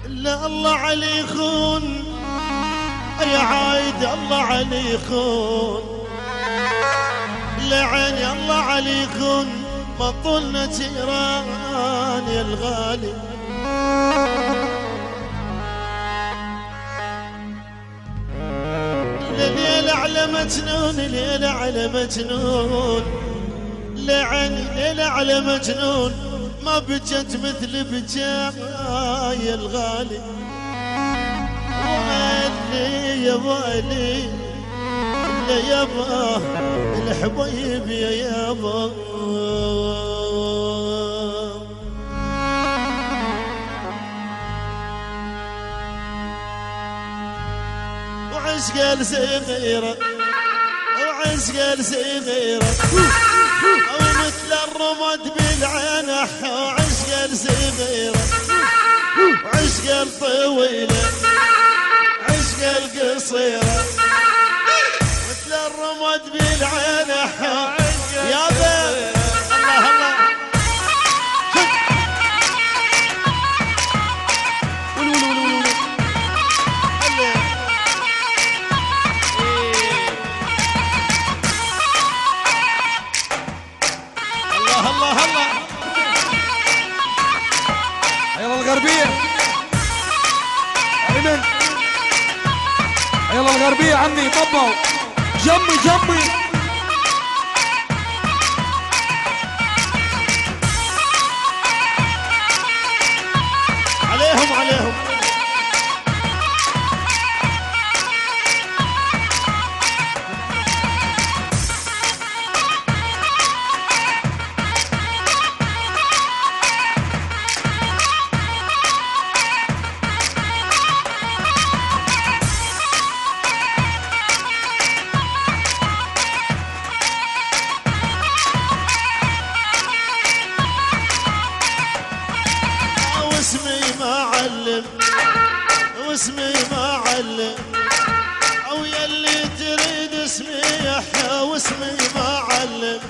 لا الله علي يخون يا عايد، الله علي يخون لعيني، الله علي يخون مطولنا جيران يا الغالي. ليلة على مجنون، ليلة على مجنون لعيني، ليلة على مجنون ما بجت مثل بجاي الغالي. ويلي يا ويلي لا يابا الحبايب يا يابا. وعشق صغيرة وعشق صغيرة ومثل الرمد بالعنح، وعشق صغيرة وعشق طويلة عشق القصيرة مثل الرمد بالعنح يا بيه. الله الله الله الله يلا الغربية أيمن، يلا الغربية عمي طبوا جمي جمي. عليهم عليهم واسمي ما علم، او يلي تريد اسمي يحيى واسمي ما علم.